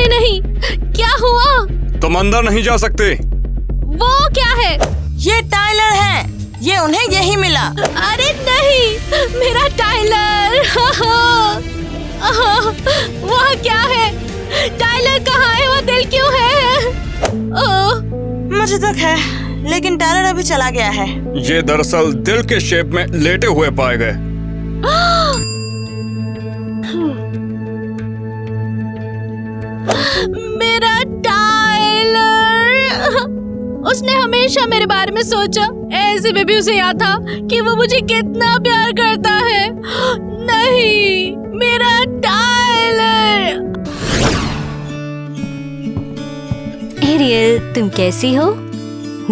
अरे नहीं, क्या हुआ? तुम अंदर नहीं जा सकते। वो क्या है? ये टाइलर है, ये उन्हें यही मिला। अरे नहीं, मेरा टाइलर। वह क्या है? टाइलर कहाँ है? वो दिल क्यों है? मुझे तक है, लेकिन टाइलर अभी चला गया है। ये दरअसल दिल के शेप में लेटे हुए पाए गए। मेरा टाइलर। उसने हमेशा मेरे बारे में सोचा। ऐसे में भी उसे याद था कि वो मुझे कितना प्यार करता है। नहीं, मेरा टाइलर। एरियल, तुम कैसी हो?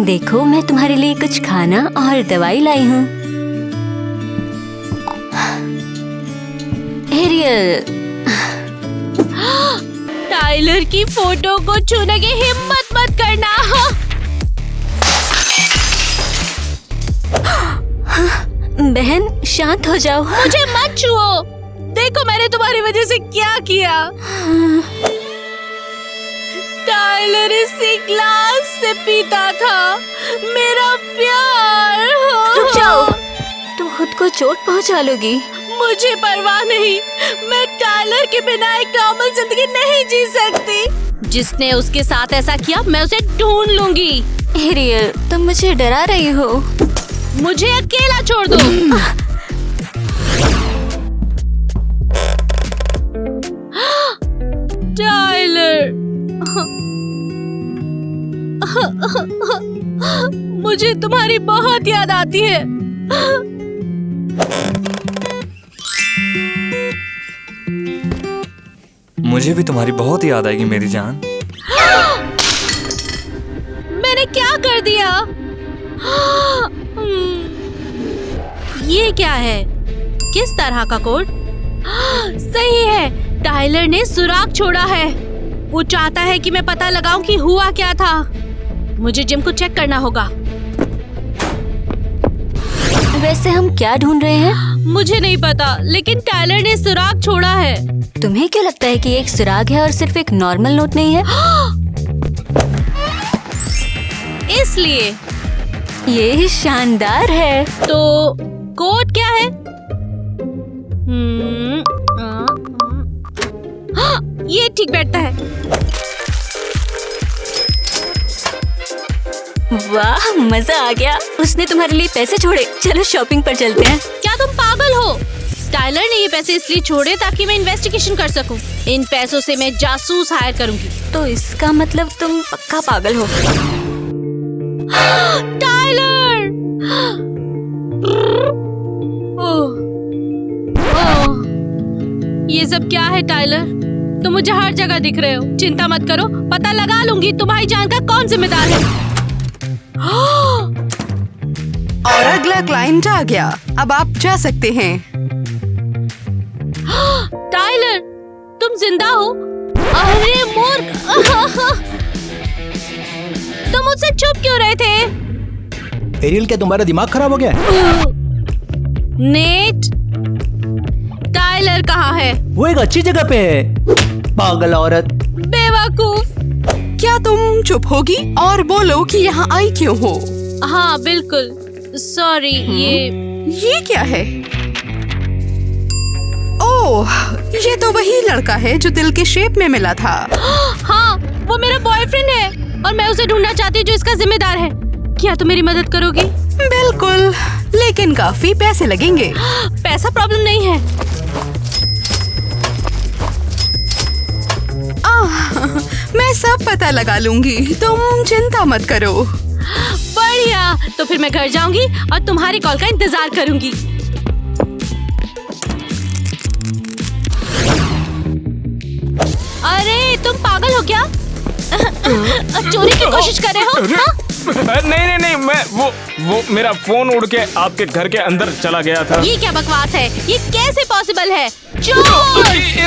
देखो, मैं तुम्हारे लिए कुछ खाना और दवाई लाई हूँ। एरियल, टाइलर की फोटो को छूने की हिम्मत मत करना। बहन शांत हो जाओ। मुझे मत छुओ। देखो मैंने तुम्हारी वजह से क्या किया। टाइलर इसी ग्लास से पीता था मेरा प्यार। रुक जाओ, तुम खुद को चोट पहुंचा लोगी। मुझे परवाह नहीं, मैं टाइलर के बिना एक नॉर्मल जिंदगी नहीं जी सकती। जिसने उसके साथ ऐसा किया मैं उसे ढूंढ लूंगी। एरियल, तुम मुझे डरा रही हो। मुझे अकेला छोड़ दो। टाइलर, मुझे तुम्हारी बहुत याद आती है। मुझे भी तुम्हारी बहुत याद आएगी मेरी जान। मैंने क्या कर दिया? ये क्या है? किस तरह का कोड? सही है, टाइलर ने सुराग छोड़ा है। वो चाहता है कि मैं पता लगाऊं कि हुआ क्या था। मुझे जिम को चेक करना होगा। वैसे हम क्या ढूंढ रहे हैं? मुझे नहीं पता, लेकिन टाइलर ने सुराग छोड़ा है। तुम्हें क्यों लगता है कि ये एक सुराग है और सिर्फ एक नॉर्मल नोट नहीं है? इसलिए ये शानदार है। तो कोड क्या है? ये ठीक बैठता है। वाह, मजा आ गया। उसने तुम्हारे लिए पैसे छोड़े। चलो शॉपिंग पर चलते हैं। क्या तुम पागल हो? टाइलर ने ये पैसे इसलिए छोड़े ताकि मैं इन्वेस्टिगेशन कर सकूं। इन पैसों से मैं जासूस हायर करूंगी। तो इसका मतलब तुम पक्का पागल हो। टाइलर! ओह, ये सब क्या है टाइलर? तुम मुझे हर जगह दिख रहे हो। चिंता मत करो, पता लगा लूंगी तुम्हारी जान का कौन जिम्मेदार है। और अगला क्लाइंट आ गया, अब आप जा सकते हैं। टाइलर, तुम जिंदा हो? अरे मूर्ख! तुम मुझसे छुप क्यों रहे थे? एरियल, क्या तुम्हारा दिमाग खराब हो गया? नेट, टाइलर कहाँ है? वो एक अच्छी जगह पे है। पागल औरत। बेवकूफ! क्या तुम चुप होगी और बोलो कि यहाँ आई क्यों हो? हाँ बिल्कुल, सॉरी। ये क्या है? ओह, ये तो वही लड़का है जो दिल के शेप में मिला था। हाँ, वो मेरा बॉयफ्रेंड है और मैं उसे ढूंढना चाहती हूँ जो इसका जिम्मेदार है। क्या तुम मेरी मदद करोगी? बिल्कुल, लेकिन काफी पैसे लगेंगे। पैसा प्रॉब्लम नहीं है। मैं सब पता लगा लूंगी, तुम चिंता मत करो। बढ़िया, तो फिर मैं घर जाऊंगी और तुम्हारी कॉल का इंतजार करूंगी। अरे तुम पागल हो क्या? चोरी की कोशिश कर रहे हो? नहीं, मैं वो मेरा फोन उड़ के आपके घर के अंदर चला गया था। ये क्या बकवास है? ये कैसे पॉसिबल है? चोर!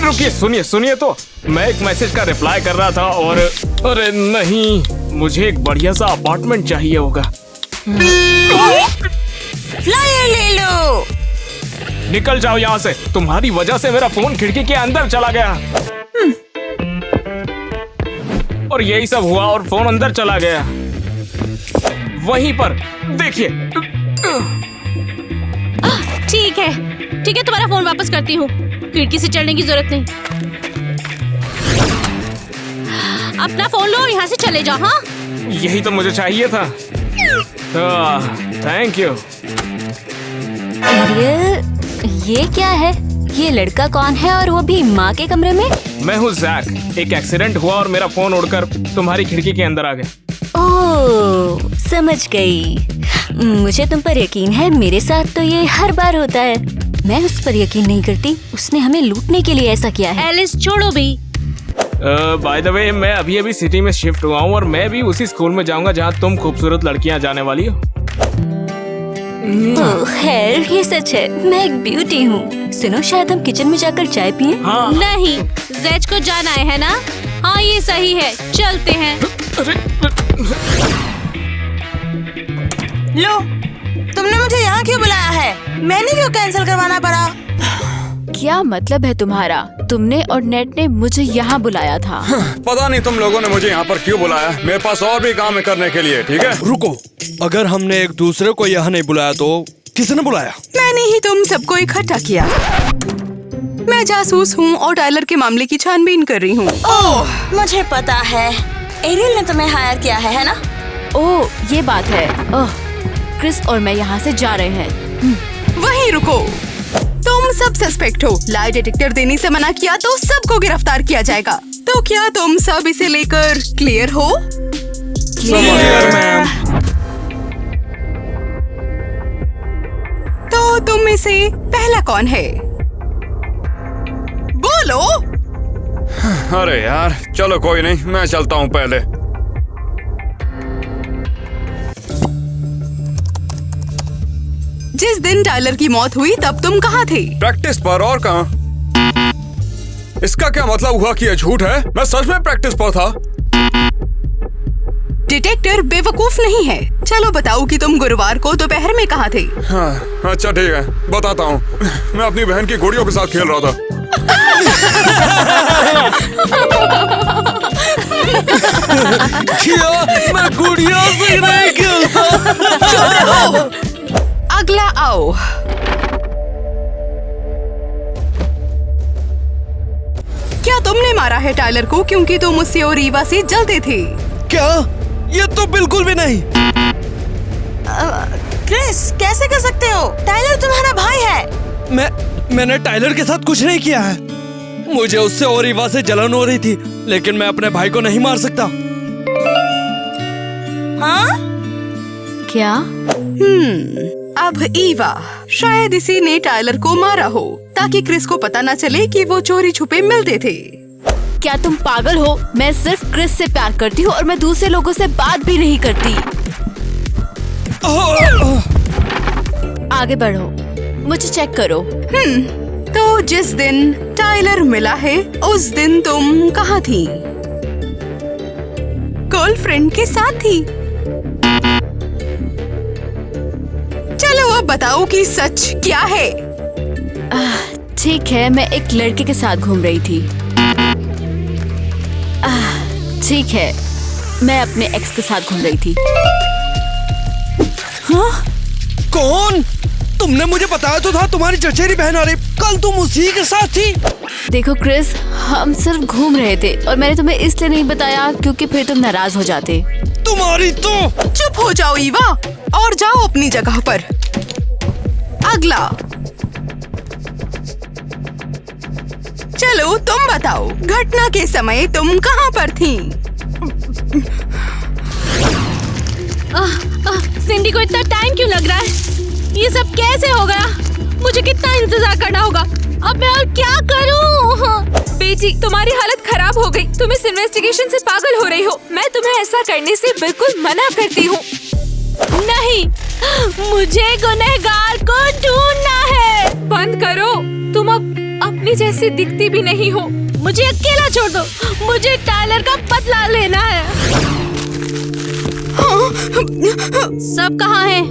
रुकिए, सुनिए तो। मैं एक मैसेज का रिप्लाई कर रहा था और अरे नहीं, मुझे एक बढ़िया सा अपार्टमेंट चाहिए होगा। फ्लायर ले लो। निकल जाओ यहाँ से। तुम्हारी वजह से मेरा फोन खिड़की के अंदर चला गया। और यही सब हुआ और फोन अंदर चला गया। वहीं पर देखिए। ठीक है तुम्हारा फोन वापस करती हूँ। खिड़की से चढ़ने की जरूरत नहीं। अपना फोन लो, यहाँ से चले जाओ। हाँ, यही तो मुझे चाहिए था। Thank you. एरियल, ये क्या है? ये लड़का कौन है और वो भी माँ के कमरे में? मैं हूँ जैक। एक एक्सीडेंट हुआ और मेरा फोन उड़कर तुम्हारी खिड़की के अंदर आ गया। ओह, समझ गई। मुझे तुम पर यकीन है। मेरे साथ तो ये हर बार होता है। मैं उस पर यकीन नहीं करती। उसने हमें लूटने के लिए ऐसा किया है। एलिस छोड़ो भी। बाय द वे, मैं अभी सिटी में शिफ्ट हुआ हूँ और मैं भी उसी स्कूल में जाऊंगा जहाँ तुम खूबसूरत लड़कियाँ जाने वाली हो। खैर, ये सच है। मैं एक ब्यूटी हूँ। सुनो, शायद हम किचन में जाकर चाय पिए। हाँ। नहीं, जैज को जाना है ना? हाँ, ये सही है, चलते हैं। लो, तुमने मुझे यहाँ क्यों बुलाया है? मैंने क्यों कैंसिल करवाना पड़ा? क्या मतलब है तुम्हारा? तुमने और नेट ने मुझे यहाँ बुलाया था। पता नहीं तुम लोगों ने मुझे यहाँ पर क्यों बुलाया। मेरे पास और भी काम है करने के लिए। ठीक है, रुको, अगर हमने एक दूसरे को यहाँ नहीं बुलाया तो किसने बुलाया? मैंने ही तुम सबको इकट्ठा किया। मैं जासूस हूँ और टाइलर के मामले की छानबीन कर रही हूँ। ओह, मुझे पता है। एरियल ने तुम्हें हायर किया है ना? ओह, ये बात है। ओह, क्रिस और मैं यहाँ से जा रहे हैं। वहीं रुको, तुम सब सस्पेक्ट हो। लाई डिटेक्टर देने से मना किया तो सबको गिरफ्तार किया जाएगा। तो क्या तुम सब इसे लेकर क्लियर हो? Clear ma'am. तो तुम में से पहला कौन है? बोलो। अरे यार, चलो कोई नहीं, मैं चलता हूँ पहले। जिस दिन टाइलर की मौत हुई तब तुम कहाँ थे? प्रैक्टिस पर, और कहाँ? इसका क्या मतलब हुआ कि ये झूठ है? मैं सच में प्रैक्टिस पर था। डिटेक्टर बेवकूफ नहीं है। चलो बताओ कि तुम गुरुवार को दोपहर में कहाँ थे? हाँ, अच्छा ठीक है, बताता हूँ। मैं अपनी बहन की गुड़ियों के साथ खेल रहा था। क्या मैं गुड़िया से नहीं खेलता? अगला आओ। क्या तुमने मारा है टाइलर को क्योंकि तुम उससे और ईवा से जलते थे? क्या? ये तो बिल्कुल भी नहीं। क्रिस, कैसे कर सकते हो? टाइलर तुम्हारा भाई है। मैंने टाइलर के साथ कुछ नहीं किया है। मुझे उससे और ईवा से जलन हो रही थी, लेकिन मैं अपने भाई को नहीं मार सकता। हाँ? क्या? अब ईवा, शायद इसी ने टाइलर को मारा हो ताकि क्रिस को पता न चले कि वो चोरी छुपे मिलते थे। क्या तुम पागल हो? मैं सिर्फ क्रिस से प्यार करती हूँ और मैं दूसरे लोगों से बात भी नहीं करती। आगे बढ़ो, मुझे चेक करो। तो जिस दिन टाइलर मिला है उस दिन तुम कहाँ थी? गर्लफ्रेंड के साथ थी। चलो अब बताओ कि सच क्या है? ठीक है, मैं एक लड़के के साथ घूम रही थी। ठीक है, मैं अपने एक्स के साथ घूम रही थी। हाँ? कौन? तुमने मुझे बताया तो था तुम्हारी चचेरी बहन आ रही। कल तुम उसी के साथ थी। देखो क्रिस, हम सिर्फ घूम रहे थे और मैंने तुम्हें इसलिए नहीं बताया क्योंकि फिर तुम नाराज हो जाते। तुम्हारी तो। चुप हो जाओ ईवा और जाओ अपनी जगह पर। अगला। चलो तुम बताओ, घटना के समय तुम कहाँ पर थी? सिंडी को इतना टाइम क्यों लग रहा है? ये सब कैसे हो गया? मुझे कितना इंतजार करना होगा? अब मैं और क्या करूं? बेटी, तुम्हारी हालत खराब हो गई। तुम इस इन्वेस्टिगेशन से पागल हो रही हो। मैं तुम्हें ऐसा करने से बिल्कुल मना करती हूँ। नहीं, मुझे गुनहगार को ढूंढना है। बंद करो, तुम अब अपनी जैसी दिखती भी नहीं हो। मुझे अकेला छोड़ दो। मुझे टाइलर का बदला लेना है। सब कहाँ हैं?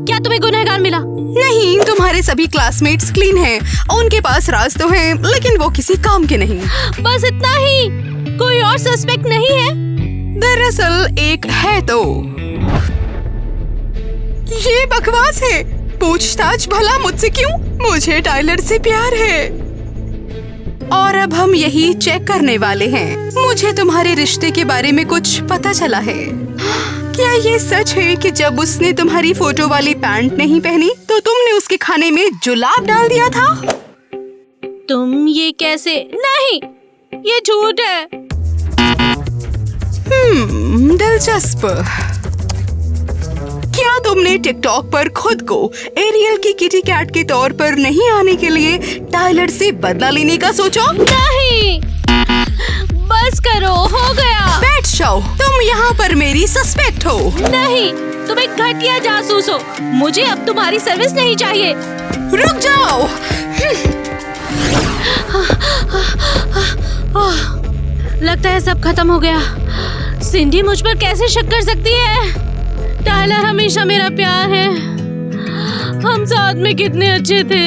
क्या तुम्हें गुनहगार मिला? नहीं, तुम्हारे सभी क्लासमेट्स क्लीन हैं। उनके पास राज तो हैं, लेकिन वो किसी काम के नहीं। बस इतना ही? कोई और सस्पेक्ट नहीं है? दरअसल एक है तो ये बकवास है। पूछताछ भला मुझसे क्यों? मुझे टाइलर से प्यार है और अब हम यही चेक करने वाले हैं। मुझे तुम्हारे रिश्ते के बारे में कुछ पता चला है। क्या ये सच है कि जब उसने तुम्हारी फोटो वाली पैंट नहीं पहनी तो तुमने उसके खाने में जुलाब डाल दिया था? तुम ये कैसे? नहीं, ये झूठ है। दिलचस्प। क्या तुमने टिकटॉक पर खुद को एरियल की किटी कैट के तौर पर नहीं आने के लिए टाइलर से बदला लेने का सोचा? नहीं, बस करो, हो गया। बैठ जाओ, तुम यहाँ पर मेरी सस्पेक्ट हो। नहीं, तुम एक घटिया जासूस हो। मुझे अब तुम्हारी सर्विस नहीं चाहिए। रुक जाओ। लगता है सब खत्म हो गया। सिंडी मुझ पर कैसे शक कर सकती है? टाइलर हमेशा मेरा प्यार है। हम साथ में कितने अच्छे थे।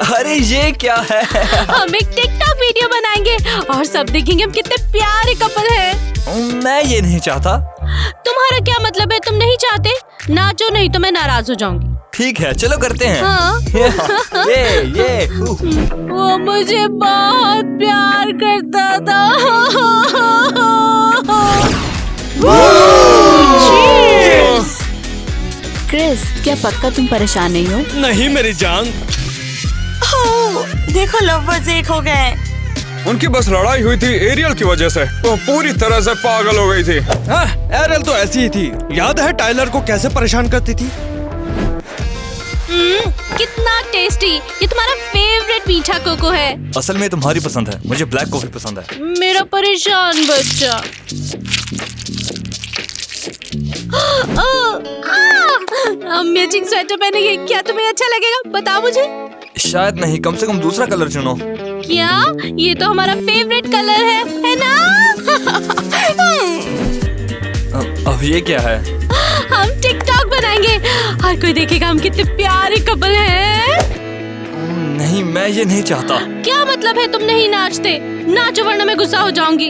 अरे ये क्या है? हम एक टिकटॉक वीडियो बनाएंगे और सब देखेंगे हम कितने प्यारे कपल हैं। मैं ये नहीं चाहता। तुम्हारा क्या मतलब है? तुम नहीं चाहते? नाचो नहीं तो मैं नाराज हो जाऊंगी। ठीक है, चलो करते हैं। हाँ। ये वो मुझे बहुत प्यार करता था। क्रिस, क्या पक्का तुम परेशान नहीं हो? नहीं मेरी जान। देखो लव्वर्स एक हो गए। उनकी बस लड़ाई हुई थी एरियल की वजह से। वो पूरी तरह से पागल हो गई थी। हाँ, एरियल तो ऐसी ही थी। याद है टाइलर को कैसे परेशान करती थी? कितना टेस्टी। ये तुम्हारा फेवरेट मीठा कोको है। असल में तुम्हारी पसंद है, मुझे ब्लैक कॉफी पसंद है। मेरा परेशान बच्चा। मैचिंग स्वेटर पहनेंगे, क्या तुम्हें अच्छा लगेगा? बताओ मुझे। शायद नहीं, कम से कम दूसरा कलर चुनो। क्या? ये तो हमारा फेवरेट कलर है ना? अब ये क्या है? हम टिकटॉक बनाएंगे, हर कोई देखेगा हम कितने प्यारे कपल हैं। नहीं, मैं ये नहीं चाहता। क्या मतलब है तुम नहीं नाचते? नाचो वरना मैं गुस्सा हो जाऊंगी।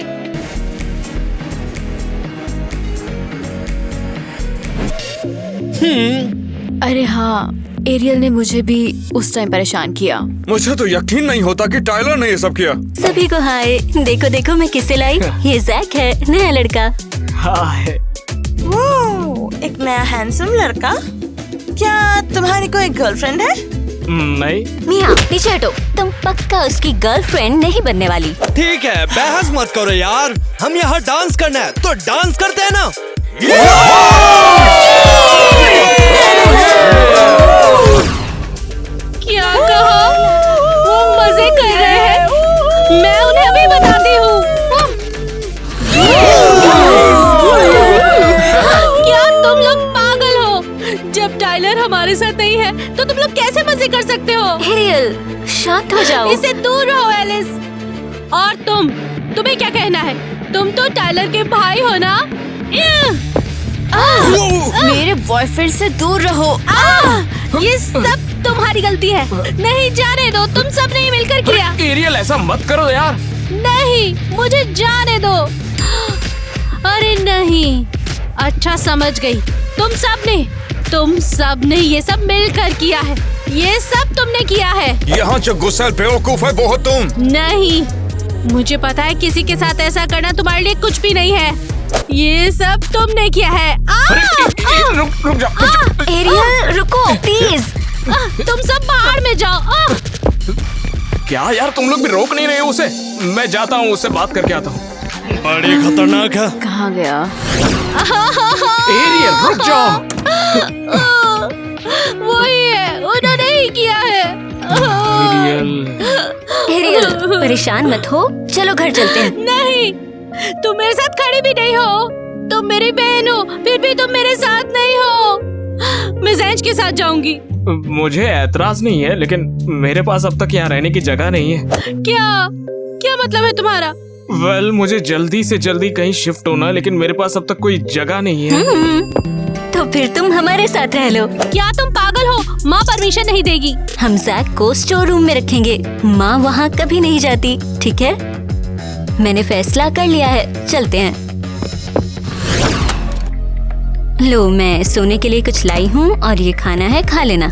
अरे हाँ, एरियल ने मुझे भी उस टाइम परेशान किया। मुझे तो यकीन नहीं होता कि टाइलर ने ये सब किया। सभी को हाय। देखो देखो मैं किसे लाई। ये जैक है, नया लड़का। हाय। वो एक नया हैंडसम लड़का। क्या तुम्हारी कोई गर्लफ्रेंड है? नहीं। मिया पीछे हटो। तुम पक्का उसकी गर्लफ्रेंड नहीं बनने वाली। ठीक है, बहस मत करो यार। हम यहाँ डांस करना है तो डांस करते हैं ना। क्या कहा? वो मजे कर रहे हैं। मैं उन्हें अभी बताती हूँ। क्या तुम लोग पागल हो? जब टाइलर हमारे साथ नहीं है तो तुम लोग कैसे मजे कर सकते हो? एरियल, शांत हो जाओ। इससे दूर रहो एलिस। और तुम्हें क्या कहना है? तुम तो टाइलर के भाई हो ना? मेरे बॉयफ्रेंड से दूर रहो। ये सब तुम्हारी गलती है। नहीं, जाने दो। तुम सब ने मिलकर किया। एरियल ऐसा मत करो यार। नहीं, मुझे जाने दो। अरे नहीं, अच्छा समझ गई। तुम सब ने ये सब मिलकर किया है। ये सब तुमने किया है। यहाँ जो गुस्सैल बेवकूफ है वो हो तुम। नहीं, मुझे पता है किसी के साथ ऐसा करना तुम्हारे लिए कुछ भी नहीं है। ये सब तुमने किया है। रुक जाओ। एरियल रुको प्लीज। तुम सब बाहर में जाओ। क्या यार, तुम लोग भी रोक नहीं रहे हो उसे? मैं जाता हूँ, उससे बात करके आता हूँ। बड़ी खतरनाक है। कहाँ गया? एरियल रुक जाओ। वही है, उन्होंने ही किया है। एरियल परेशान मत हो, चलो घर चलते हैं। नहीं, तुम मेरे साथ खड़ी भी नहीं हो। तुम मेरी बहन हो, फिर भी तुम मेरे साथ नहीं हो। मैं जैंज के साथ जाऊंगी। मुझे ऐतराज नहीं है, लेकिन मेरे पास अब तक यहाँ रहने की जगह नहीं है। क्या मतलब है तुम्हारा? वेल, मुझे जल्दी से जल्दी कहीं शिफ्ट होना है, लेकिन मेरे पास अब तक कोई जगह नहीं है। तो फिर तुम हमारे साथ रह लो। क्या तुम पागल हो? माँ परमिशन नहीं देगी। हम जैक को स्टोर रूम में रखेंगे। माँ वहाँ कभी नहीं जाती, ठीक है? मैंने फैसला कर लिया है, चलते हैं। लो, मैं सोने के लिए कुछ लाई हूँ और ये खाना है, खा लेना।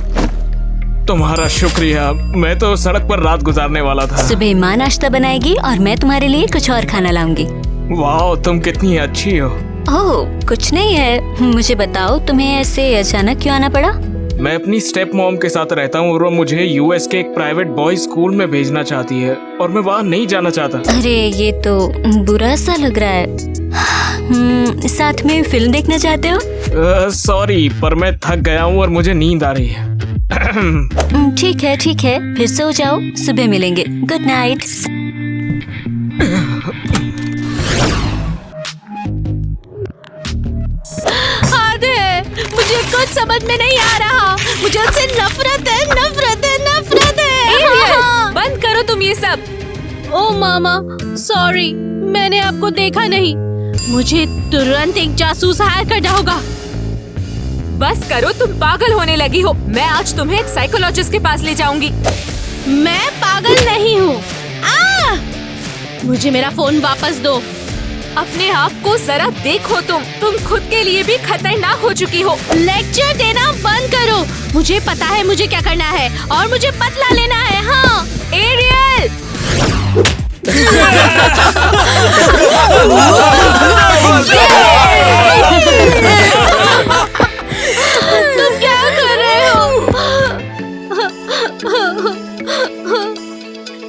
तुम्हारा शुक्रिया। मैं तो सड़क पर रात गुजारने वाला था। सुबह माँ नाश्ता बनाएगी और मैं तुम्हारे लिए कुछ और खाना लाऊंगी। वाह, तुम कितनी अच्छी हो। ओह, कुछ नहीं है। मुझे बताओ, तुम्हें ऐसे अचानक क्यों आना पड़ा? मैं अपनी स्टेप मॉम के साथ रहता हूँ और वो मुझे यूएस के एक प्राइवेट बॉयज स्कूल में भेजना चाहती है और मैं वहाँ नहीं जाना चाहता। अरे, ये तो बुरा सा लग रहा है। साथ में फिल्म देखना चाहते हो? सॉरी, पर मैं थक गया हूँ और मुझे नींद आ रही है। ठीक है, ठीक है, फिर सो जाओ, सुबह मिलेंगे। Good night. मुझे कुछ समझ में नहीं आ रहा। मुझे उससे नफरत है, नफरत है, नफरत है। एरियल, बंद करो तुम ये सब। ओ मामा, सॉरी, मैंने आपको देखा नहीं। मुझे तुरंत एक जासूस हायर करना होगा। बस करो, तुम पागल होने लगी हो। मैं आज तुम्हें एक साइकोलॉजिस्ट के पास ले जाऊंगी। मैं पागल नहीं हूँ। मुझे मेरा फोन वापस दो। अपने आप को जरा देखो। तुम खुद के लिए भी खतरनाक हो चुकी हो। लेक्चर देना बंद करो। मुझे पता है मुझे क्या करना है और मुझे बदला लेना है। हाँ, एरियल। तुम क्या कर रहे हो?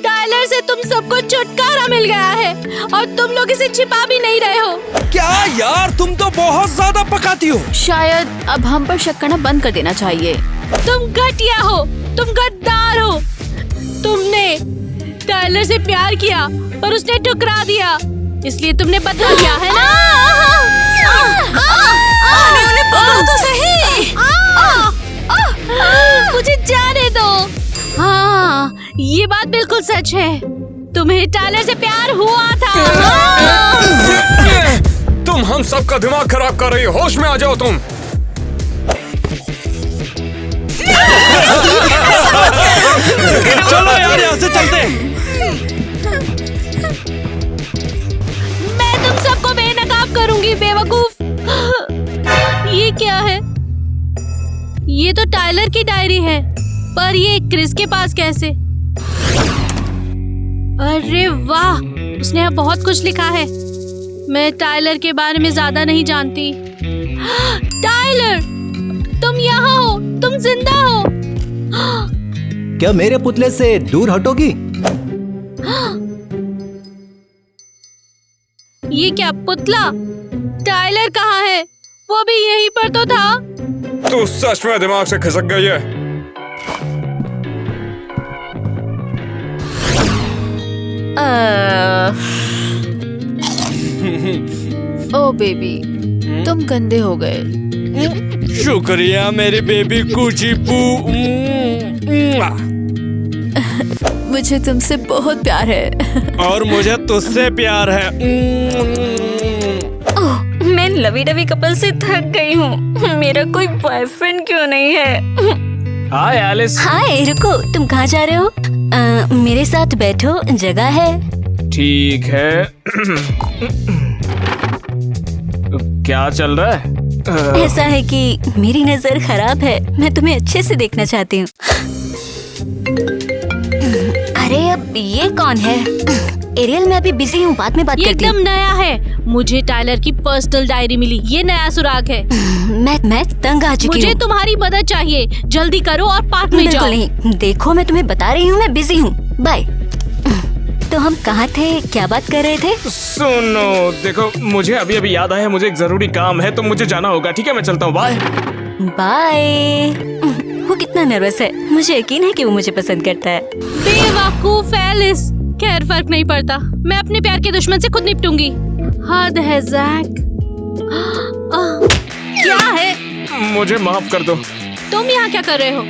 टाइलर से तुम सबको छुटकारा मिल गया है और तुम लोग इसे छिपा भी नहीं रहे हो। क्या यार, तुम तो बहुत ज्यादा पकाती हो। शायद अब हम पर शक करना बंद कर देना चाहिए। तुम घटिया हो, तुम गद्दार हो। तुमने टाइलर से प्यार किया पर उसने ठुकरा दिया, इसलिए तुमने बदला लिया, है ना? उन्हें पकड़ो तो सही। मुझे जाने दो। हाँ, ये बात बिल्कुल सच है। तुम्हें टाइलर से प्यार हुआ था। तुम हम सबका दिमाग खराब कर रही हो। होश में आ जाओ तुम। चलो यार, यहाँ से चलते हैं। मैं तुम सबको बेनकाब करूंगी, बेवकूफ। ये क्या है? ये तो टाइलर की डायरी है, पर ये क्रिस के पास कैसे? अरे वाह, उसने यहाँ बहुत कुछ लिखा है। मैं टाइलर के बारे में ज्यादा नहीं जानती। टाइलर, तुम यहाँ हो, तुम जिंदा हो। क्या मेरे पुतले से दूर हटोगी? ये क्या पुतला? टाइलर कहाँ है? वो भी यहीं पर तो था। तू सच में दिमाग से खिसक गई है। ओ बेबी, तुम गंदे हो गए। शुक्रिया मेरी बेबी कुचीपू। मुझे तुमसे बहुत प्यार है। और मुझे तुझसे प्यार है। ओह, मैं लवी डवी कपल से थक गई हूँ। मेरा कोई बॉयफ्रेंड क्यों नहीं है? हाय एलिस। हाय, रुको, तुम कहाँ जा रहे हो? मेरे साथ बैठो, जगह है। ठीक है। क्या चल रहा है? ऐसा है कि मेरी नजर खराब है, मैं तुम्हें अच्छे से देखना चाहती हूँ। अरे, अब ये कौन है? एरियल, मैं अभी बिजी हूँ, बाद में बात ये करती हूँ। एकदम नया है। मुझे टाइलर की पर्सनल डायरी मिली। ये नया सुराग है। मैं तंग आ चुकी मुझे हूँ। तुम्हारी मदद चाहिए। जल्दी करो और पार्क में जाओ। बिल्कुल नहीं। देखो, मैं तुम्हें बता रही हूँ, मैं बिजी हूँ। बाय। तो हम कहाँ थे, क्या बात कर रहे थे? सुनो, देखो, मुझे अभी अभी याद आया, मुझे एक जरूरी काम है तो मुझे जाना होगा। ठीक है, मैं चलता हूँ। Bye bye. वो कितना नर्वस है। मुझे यकीन है कि वो मुझे पसंद करता है। बेवकूफ एलिस। खैर, फर्क नहीं पड़ता। मैं अपने प्यार के दुश्मन से खुद निपटूंगी। हद है जैक। क्या है? मुझे माफ कर दो। तुम यहाँ क्या कर रहे हो?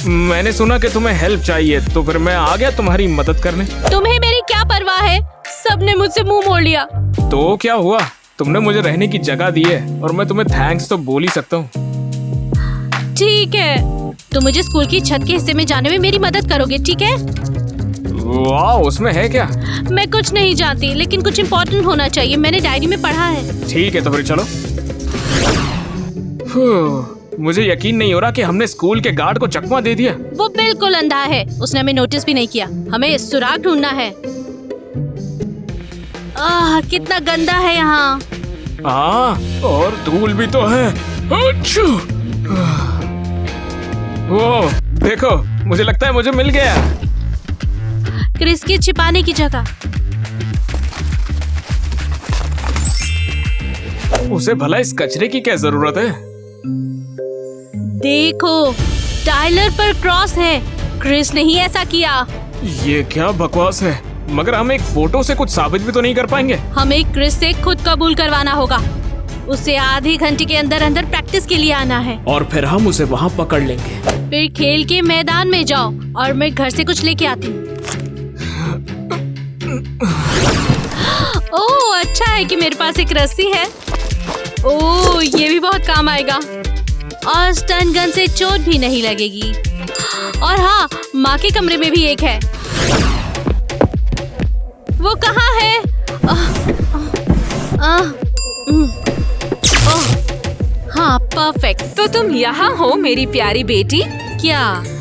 मैंने सुना कि तुम्हें हेल्प चाहिए, तो फिर मैं आ गया तुम्हारी मदद करने। तुम्हें मेरी क्या परवाह है? सबने मुझसे मुंह मोड़ लिया। तो क्या हुआ, तुमने मुझे रहने की जगह दी है और मैं तुम्हें थैंक्स तो बोल ही सकता हूँ। ठीक है, तो मुझे स्कूल की छत के हिस्से में जाने में मेरी मदद करोगे, ठीक है? वाह, उसमें है क्या? मैं कुछ नहीं जानती, लेकिन कुछ इम्पोर्टेंट होना चाहिए, मैंने डायरी में पढ़ा है। ठीक है, तो फिर चलो। मुझे यकीन नहीं हो रहा कि हमने स्कूल के गार्ड को चकमा दे दिया। वो बिल्कुल अंधा है, उसने हमें नोटिस भी नहीं किया। हमें सुराग ढूंढना है। कितना गंदा है यहाँ। और धूल भी तो है। अच्छू! वो देखो, मुझे लगता है मुझे मिल गया। क्रिस की छिपाने की जगह। उसे भला इस कचरे की क्या जरूरत है? देखो, टाइलर पर क्रॉस है। क्रिस ने ही ऐसा किया। ये क्या बकवास है? मगर हम एक फोटो से कुछ साबित भी तो नहीं कर पाएंगे। हमें क्रिस से खुद कबूल करवाना होगा। उसे आधे घंटे के अंदर अंदर प्रैक्टिस के लिए आना है और फिर हम उसे वहाँ पकड़ लेंगे। फिर खेल के मैदान में जाओ और मैं घर से कुछ लेके आती हूँ। ओह, अच्छा है कि मेरे पास एक रस्सी है। ओह, ये भी बहुत काम आएगा और स्टन गन से चोट भी नहीं लगेगी। और हाँ, माँ के कमरे में भी एक है। वो कहाँ है? हाँ, परफेक्ट। तो तुम यहाँ हो मेरी प्यारी बेटी। क्या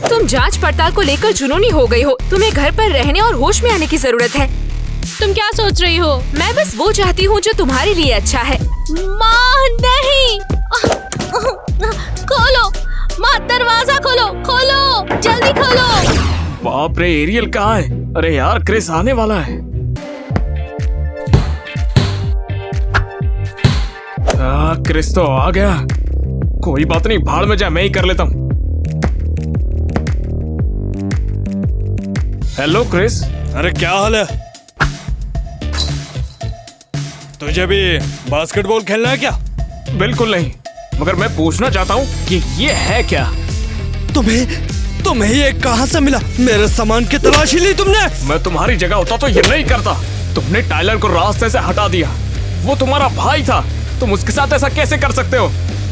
तुम जांच पड़ताल को लेकर जुनूनी हो गई हो? तुम्हें घर पर रहने और होश में आने की जरूरत है। तुम क्या सोच रही हो? मैं बस वो चाहती हूँ जो तुम्हारे लिए अच्छा है। माँ नहीं। खोलो माँ, दरवाजा खोलो, खोलो, जल्दी खोलो। बाप रे, एरियल कहाँ है? अरे यार, क्रिस आने वाला है। क्रिस तो आ गया। कोई बात नहीं, भाड़ में जा, मैं ही कर लेता हूँ। Hello Chris. अरे क्या हाल है? तुझे भी बास्केटबॉल खेलना है क्या? बिल्कुल नहीं, मगर मैं पूछना चाहता हूँ कि ये है क्या? तुम्हें ये कहाँ से मिला? मेरे सामान की तलाशी ली तुमने? मैं तुम्हारी जगह होता तो ये नहीं करता। तुमने टाइलर को रास्ते से हटा दिया। वो तुम्हारा भाई था, तुम उसके साथ ऐसा कैसे कर सकते हो?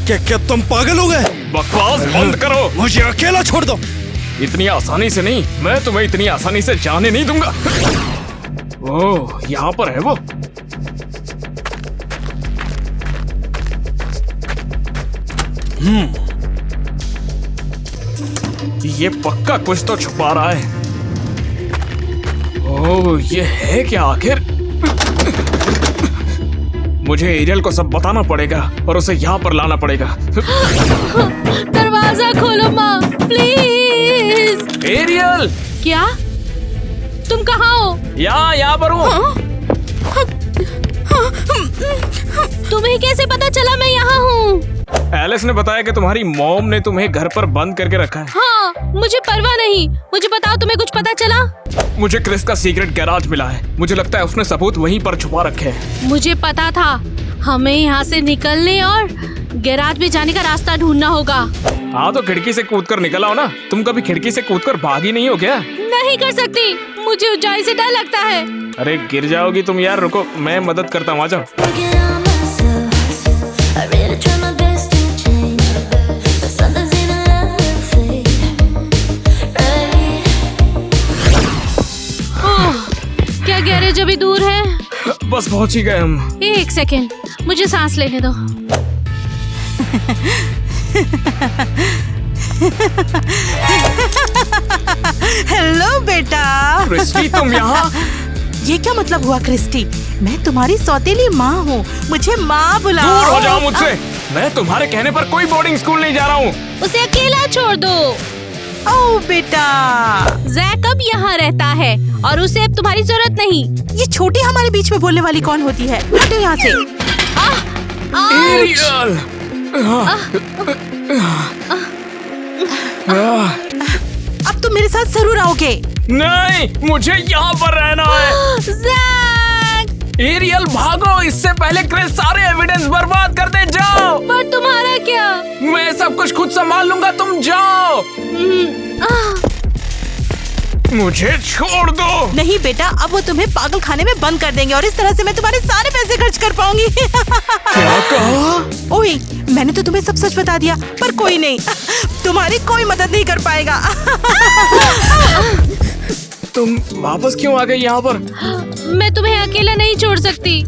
क्या तुम पागल हो गए? बकवास बंद करो। मुझे अकेला छोड़ दो। इतनी आसानी से नहीं, मैं तुम्हें इतनी आसानी से जाने नहीं दूंगा। ओह, यहाँ पर है वो। ये पक्का कुछ तो छुपा रहा है। ओह, ये है क्या आखिर? मुझे एरियल को सब बताना पड़ेगा और उसे यहाँ पर लाना पड़ेगा। दरवाजा खोलो माँ, प्लीज। एरियल! क्या? तुम कहाँ हो? यहाँ पर हूँ। तुम्हें कैसे पता चला मैं यहाँ हूँ? एलिस ने बताया कि तुम्हारी मॉम ने तुम्हें घर पर बंद करके रखा है। हाँ, मुझे परवाह नहीं। मुझे बताओ, तुम्हें कुछ पता चला? मुझे क्रिस का सीक्रेट गैराज मिला है। मुझे लगता है उसने सबूत वहीं पर छुपा रखे हैं। मुझे पता था, हमें यहाँ से निकलने और गैराज में जाने का रास्ता ढूंढना होगा। हाँ, तो खिड़की से कूदकर निकल आओ ना। तुम कभी खिड़की से कूदकर भागी नहीं हो क्या? नहीं कर सकती, मुझे ऊंचाई से डर लगता है। अरे गिर जाओगी तुम यार। रुको, मैं मदद करता हूँ, आ जाओ। क्या गैरेज अभी दूर है? बस पहुंच ही गए हम। एक सेकेंड, मुझे सांस लेने दो। हेलो बेटा। क्रिस्टी, तुम यहाँ? ये क्या मतलब हुआ क्रिस्टी? मैं तुम्हारी सौतेली माँ हूँ, मुझे माँ बुलाओ। दूर हो जाओ मुझसे। मैं तुम्हारे कहने पर कोई बोर्डिंग स्कूल नहीं जा रहा हूँ। उसे अकेला छोड़ दो। ओह बेटा, जैक अब यहाँ रहता है और उसे अब तुम्हारी जरूरत नहीं। ये छोटी हमारे बीच में बोलने वाली कौन होती है? हटो यहाँ से। एरियल! अब तुम मेरे साथ जरूर आओगे। नहीं, मुझे यहाँ पर रहना है। जैक! एरियल भागो, इससे पहले क्रिस सारे एविडेंस बर्बाद कर दे। जाओ। पर तुम्हारा क्या? मैं सब कुछ खुद संभाल लूंगा, तुम जाओ। मुझे छोड़ दो। नहीं बेटा, अब वो तुम्हें पागल खाने में बंद कर देंगे और इस तरह से मैं तुम्हारे सारे पैसे खर्च कर पाऊंगी। क्या कहा? ओए, मैंने तो तुम्हें सब सच बता दिया, पर कोई नहीं, तुम्हारी कोई मदद नहीं कर पाएगा। तुम वापस क्यों आ गई यहाँ पर? मैं तुम्हें अकेला नहीं छोड़ सकती।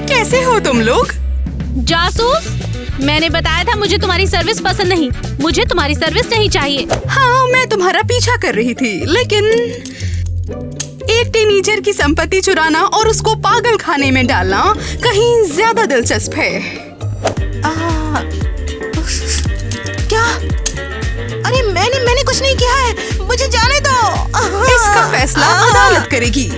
कैसे हो तुम लोग? जासूस, मैंने बताया था मुझे तुम्हारी सर्विस पसंद नहीं। मुझे तुम्हारी सर्विस नहीं चाहिए। हाँ, मैं तुम्हारा पीछा कर रही थी, लेकिन एक टीनेजर की संपत्ति चुराना और उसको पागल खाने में डालना कहीं ज्यादा दिलचस्प है। क्या? अरे मैंने कुछ नहीं किया है, मुझे जाने दो। इसका फैसला अदालत करेगी।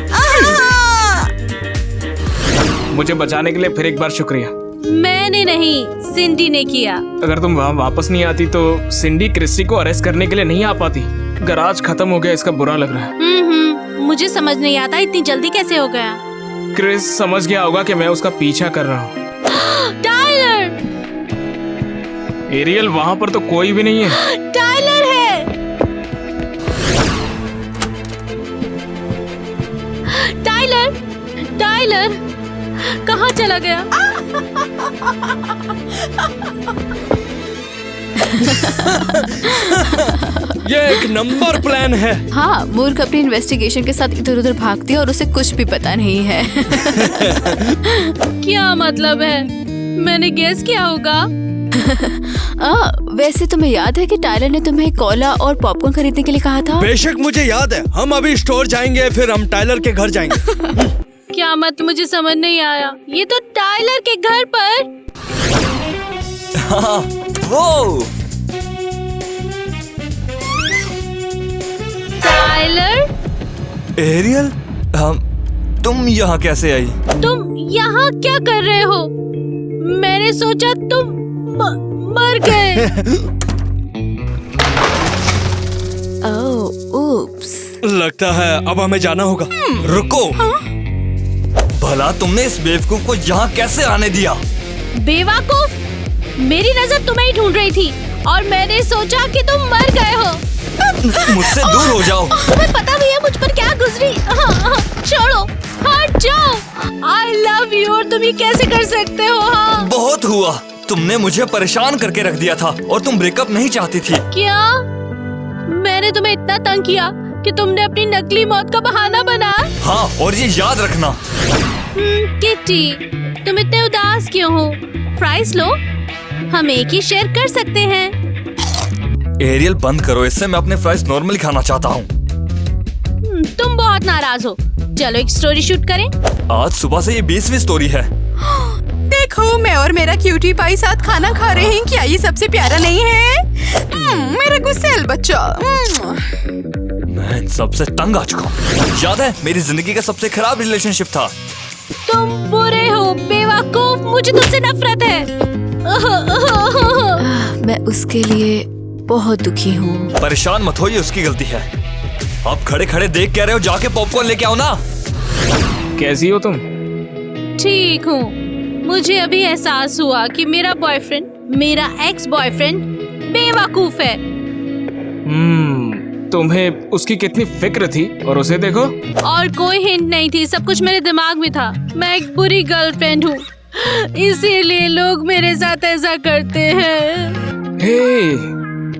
मुझे बचाने के लिए फिर एक बार शुक्रिया। मैंने नहीं, सिंडी ने किया। अगर तुम वहाँ वापस नहीं आती तो सिंडी क्रिस्टी को अरेस्ट करने के लिए नहीं आ पाती। गराज खत्म हो गया, इसका बुरा लग रहा है। मुझे समझ नहीं आता इतनी जल्दी कैसे हो गया। क्रिस समझ गया होगा कि मैं उसका पीछा कर रहा हूँ। टाइलर! एरियल, वहाँ पर तो कोई भी नहीं है। टाइलर है। टाइलर! टाइलर कहाँ चला गया? ये एक नंबर प्लान है। हाँ, मूर्ख अपनी इन्वेस्टिगेशन के साथ इधर उधर भागती है और उसे कुछ भी पता नहीं है। क्या मतलब है? मैंने गेस किया होगा। वैसे तुम्हें याद है कि टाइलर ने तुम्हें कोला और पॉपकॉर्न खरीदने के लिए कहा था? बेशक मुझे याद है। हम अभी स्टोर जाएंगे, फिर हम टाइलर के घर जाएंगे। क्या मत, मुझे समझ नहीं आया। ये तो टाइलर के घर पर। हाँ, वो टाइलर! एरियल, तुम यहाँ कैसे आई? तुम यहाँ क्या कर रहे हो? मैंने सोचा तुम मर गए। ओप्स। लगता है अब हमें जाना होगा। रुको। भला तुमने इस बेवकूफ को यहाँ कैसे आने दिया? बेवकूफ? मेरी नजर तुम्हें ही ढूंढ रही थी और मैंने सोचा कि तुम मर गए हो। मुझसे दूर हो जाओ। तुम्हें पता भी है मुझ पर क्या गुजरी। छोड़ो, हट जाओ। I love you और तुम ये कैसे कर सकते हो? हाँ। बहुत हुआ, तुमने मुझे परेशान करके रख दिया था और तुम ब्रेकअप नहीं चाहती थी। क्या? मैंने तुम्हें इतना तंग किया कि तुमने अपनी नकली मौत का बहाना बनाया? हाँ, और ये याद रखना। किट्टी, तुम इतने उदास क्यों हो? फ्राइज लो, हम एक ही शेयर कर सकते हैं। एरियल, बंद करो इससे। मैं अपने फ्राइज नॉर्मली खाना चाहता हूँ। तुम बहुत नाराज हो। चलो एक स्टोरी शूट करें। आज सुबह से ये 20वीं स्टोरी है। देखो, मैं और मेरा क्यूटी पाई साथ खाना खा रहे हैं। क्या ये सबसे प्यारा नहीं है? मेरा गुस्सेल बच्चा। मैं इन सबसे तंग आ चुका हूँ। याद है, मेरी जिंदगी का सबसे खराब रिलेशनशिप था। तुम बुरे हो, बेवकूफ। मुझे तुमसे नफरत है। मैं उसके लिए बहुत दुखी हूँ। परेशान मत हो, ये उसकी गलती है। आप खड़े खड़े देख क्या रहे हो? जाके पॉपकॉर्न लेके आओ ना। कैसी हो तुम? ठीक हूँ। मुझे अभी एहसास हुआ कि मेरा बॉयफ्रेंड, मेरा एक्स बॉयफ्रेंड बेवकूफ है। तुम्हें उसकी कितनी फिक्र थी और उसे देखो। और कोई हिंट नहीं थी, सब कुछ मेरे दिमाग में था। मैं एक बुरी गर्लफ्रेंड हूँ, इसीलिए लोग मेरे साथ ऐसा करते हैं। हे,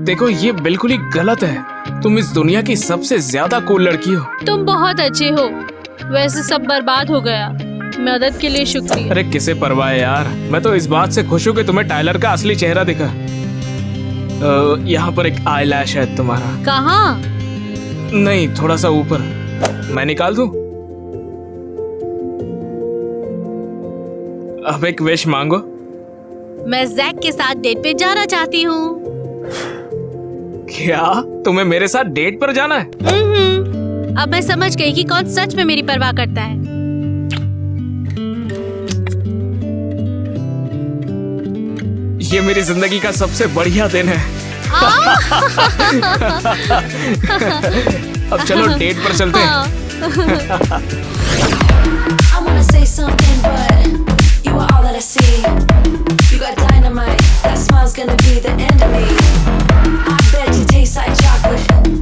देखो ये बिल्कुल ही गलत है। तुम इस दुनिया की सबसे ज्यादा कूल लड़की हो। तुम बहुत अच्छे हो। वैसे सब बर्बाद हो गया। मदद के लिए शुक्रिया। अरे किसे परवाह है यार। मैं तो इस बात से खुश हूँ कि तुम्हें टाइलर का असली चेहरा दिखा। यहाँ पर एक आईलैश है तुम्हारा। कहाँ? नहीं, थोड़ा सा ऊपर। मैं निकाल दूँ? अब एक विश मांगो। मैं जैक के साथ डेट पे जाना चाहती हूँ। क्या तुम्हें मेरे साथ डेट पर जाना है? अब मैं समझ गई कि कौन सच में मेरी परवाह करता है। ये मेरी जिंदगी का सबसे बढ़िया दिन है। अब चलो डेट पर चलते हैं। I wanna say something, but you are all that I see. You got dynamite, that smile's gonna be the end of me. I bet you taste like chocolate.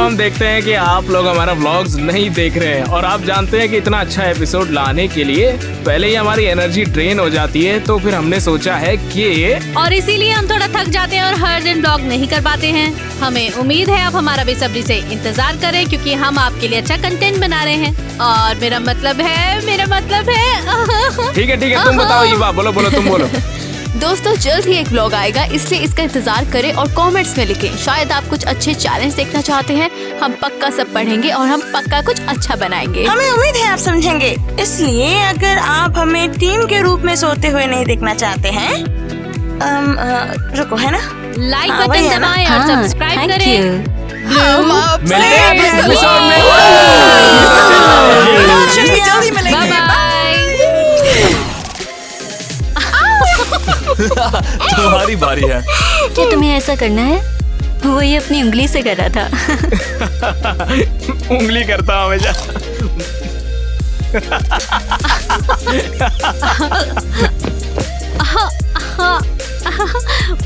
हम देखते हैं कि आप लोग हमारा व्लॉग्स नहीं देख रहे हैं और आप जानते हैं कि इतना अच्छा एपिसोड लाने के लिए पहले ही हमारी एनर्जी ड्रेन हो जाती है, तो फिर हमने सोचा है कि और इसीलिए हम थोड़ा थक जाते हैं और हर दिन ब्लॉग नहीं कर पाते हैं। हमें उम्मीद है आप हमारा बेसब्री से इंतजार करें, क्योंकि हम आपके लिए अच्छा कंटेंट बना रहे हैं। और मेरा मतलब है ठीक है तुम बताओ ईवा, बोलो तुम बोलो। दोस्तों जल्द ही एक व्लॉग आएगा, इसलिए इसका इंतजार करें और कमेंट्स में लिखें। शायद आप कुछ अच्छे चैलेंज देखना चाहते हैं, हम पक्का सब पढ़ेंगे और हम पक्का कुछ अच्छा बनाएंगे। हमें उम्मीद है आप समझेंगे। इसलिए अगर आप हमें टीम के रूप में सोते हुए नहीं देखना चाहते हैं, रुको, है ना? लाइक हाँ, बटन वही है ना? दबाएं और सब्सक्राइब थैंक करें। यू। हम आपसे मिलते हैं अगले एपिसोड में। जल्दी मिलेंगे। Bye bye. तुम्हारी बारी है। क्या तुम्हें ऐसा करना है? वो ये अपनी उंगली से कर रहा था। उंगली करता हूँ हमेशा।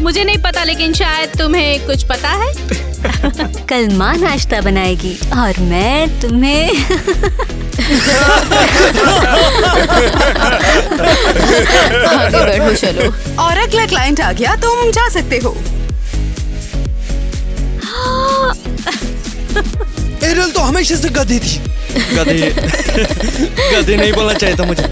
मुझे नहीं पता, लेकिन शायद तुम्हें कुछ पता है। कल माँ नाश्ता बनाएगी और मैं तुम्हें आगे बैठो चलो। और अगला क्लाइंट आ गया, तुम जा सकते हो। एरियल तो हमेशा से गधी थी। गधी नहीं बोलना चाहिए था मुझे।